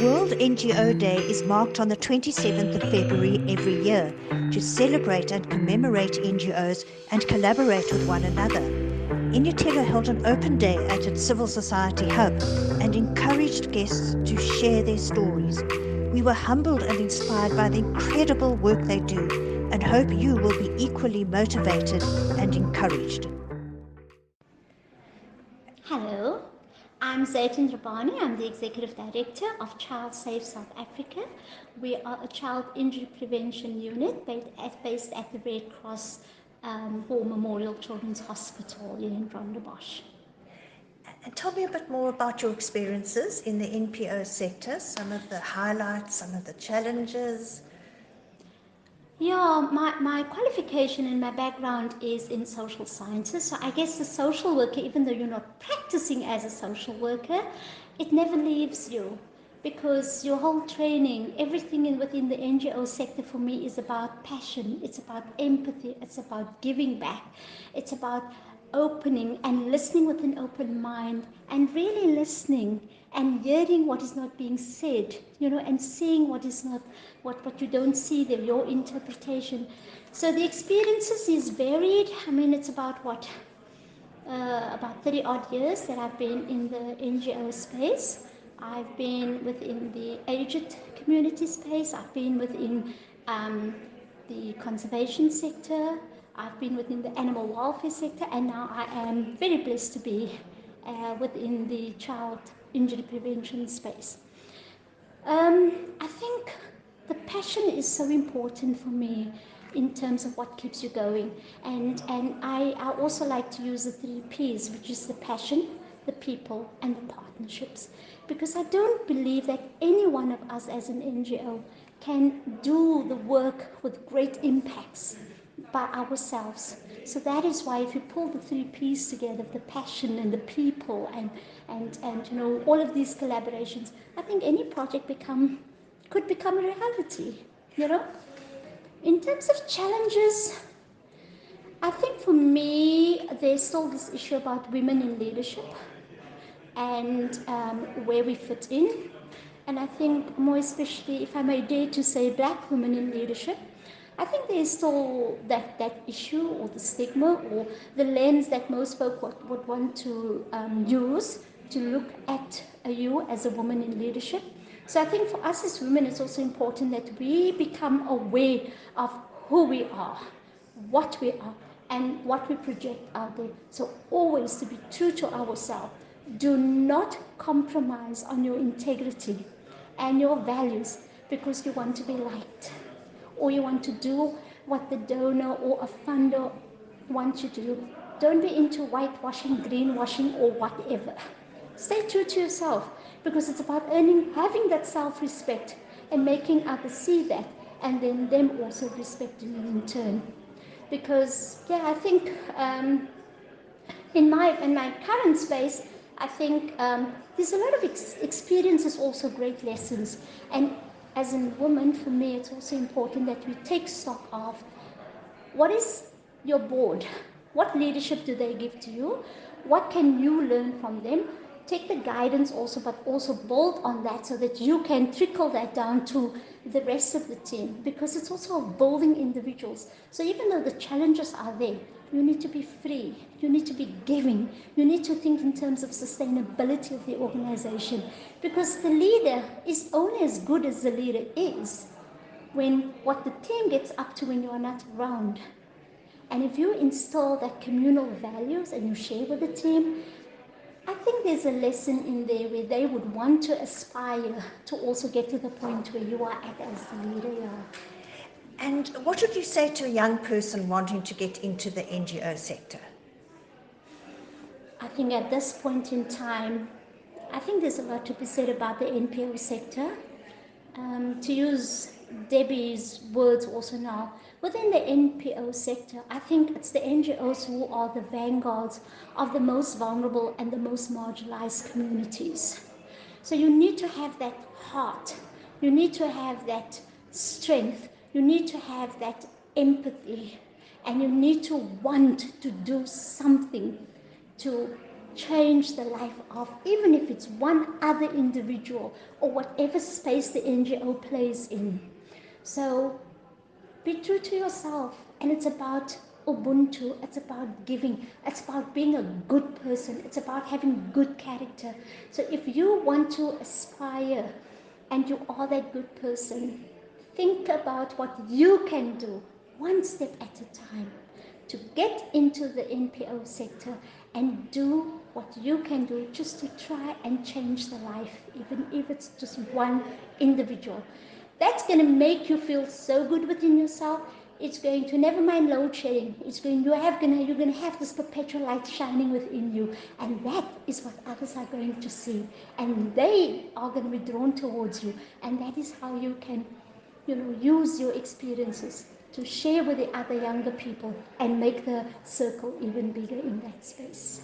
World NGO Day is marked on the 27th of February every year to celebrate and commemorate NGOs and collaborate with one another. Inyatelo held an open day at its civil society hub and encouraged guests to share their stories. We were humbled and inspired by the incredible work they do and hope you will be equally motivated and encouraged. Hello, I'm Zaitoon Rabaney. I'm the Executive Director of Child Safe South Africa. We are a child injury prevention unit based at the Red Cross War Memorial Children's Hospital in Rondebosch. And tell me a bit more about your experiences in the NPO sector, some of the highlights, some of the challenges. Yeah, my qualification and my background is in social sciences. So I guess the social worker, even though you're not practicing as a social worker, it never leaves you, because your whole training, everything within the NGO sector for me is about passion. It's about empathy. It's about giving back. It's about opening and listening with an open mind and really listening and hearing what is not being said, and seeing what is not, what you don't see there, your interpretation. So the experiences is varied. I mean, it's about about 30 odd years that I've been in the NGO space. I've been within the aged community space. I've been within the conservation sector. I've been within the animal welfare sector, and now I am very blessed to be within the child injury prevention space. I think the passion is so important for me in terms of what keeps you going. And I also like to use the 3 Ps, which is the passion, the people, and the partnerships. Because I don't believe that any one of us as an NGO can do the work with great impacts by ourselves. So that is why if you pull the 3 Ps together, the passion and the people and all of these collaborations, I think any project could become a reality. In terms of challenges, I think for me there's still this issue about women in leadership and where we fit in. And I think more especially, if I may dare to say, black women in leadership, I think there's still that issue or the stigma or the lens that most folk would want to use to look at you as a woman in leadership. So I think for us as women, it's also important that we become aware of who we are, what we are, and what we project out there. So always to be true to ourselves. Do not compromise on your integrity and your values because you want to be liked, or you want to do what the donor or a funder wants you to do. Don't be into whitewashing, greenwashing, or whatever. Stay true to yourself, because it's about having that self-respect and making others see that, and then them also respecting you in turn. Because I think in my current space, I think there's a lot of experiences, also great lessons. And as a woman, for me, it's also important that we take stock of what is your board, what leadership do they give to you, what can you learn from them. Take the guidance also, but also build on that so that you can trickle that down to the rest of the team, because it's also building individuals. So even though the challenges are there, you need to be free, you need to be giving, you need to think in terms of sustainability of the organization, because the leader is only as good as the leader is when what the team gets up to when you are not around. And if you install that communal values and you share with the team, I think there's a lesson in there where they would want to aspire to also get to the point where you are at as the leader. And what would you say to a young person wanting to get into the NGO sector? I think at this point in time, I think there's a lot to be said about the NPO sector. To use Debbie's words also now, within the NPO sector, I think it's the NGOs who are the vanguards of the most vulnerable and the most marginalized communities. So you need to have that heart, you need to have that strength, you need to have that empathy, and you need to want to do something to change the life of, even if it's one other individual or whatever space the NGO plays in. So be true to yourself, and it's about Ubuntu, it's about giving, it's about being a good person, it's about having good character. So if you want to aspire and you are that good person, think about what you can do one step at a time to get into the NPO sector and do what you can do just to try and change the life, even if it's just one individual. That's going to make you feel so good within yourself. It's going to, never mind load shedding, it's going, you're going to have this perpetual light shining within you, and that is what others are going to see, and they are going to be drawn towards you, and that is how you can, use your experiences to share with the other younger people and make the circle even bigger in that space.